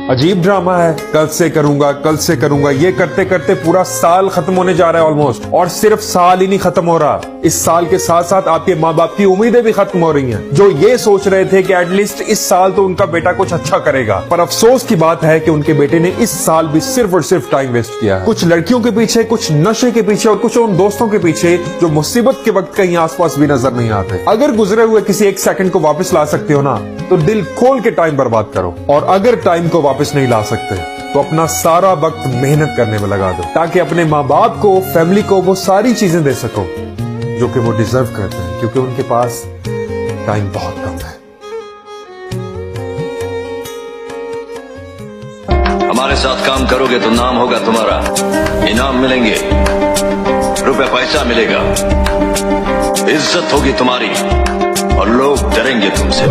अजीब ड्रामा है, कल से करूंगा, ये करते करते पूरा साल खत्म होने जा रहा है ऑलमोस्ट। और सिर्फ साल ही नहीं खत्म हो रहा, इस साल के साथ साथ आपके माँ बाप की उम्मीदें भी खत्म हो रही हैं, जो ये सोच रहे थे कि एटलीस्ट इस साल तो उनका बेटा कुछ अच्छा करेगा। पर अफसोस की बात है कि उनके बेटे ने इस साल भी सिर्फ और सिर्फ टाइम वेस्ट किया है, कुछ लड़कियों के पीछे, कुछ नशे के पीछे और कुछ उन दोस्तों के पीछे जो मुसीबत के वक्त कहीं आसपास भी नजर नहीं आते। अगर गुजरे हुए किसी एक सेकंड को वापस ला सकते हो ना, तो दिल खोल के टाइम बर्बाद करो। और अगर टाइम को वापस नहीं ला सकते तो अपना सारा वक्त मेहनत करने में लगा दो, ताकि अपने माँ बाप को, फैमिली को वो सारी चीजें दे सको जो कि वो डिजर्व करते हैं, क्योंकि उनके पास टाइम बहुत कम है। हमारे साथ काम करोगे तो नाम होगा तुम्हारा, इनाम मिलेंगे, रुपए पैसा मिलेगा, इज्जत होगी तुम्हारी और लोग डरेंगे तुमसे।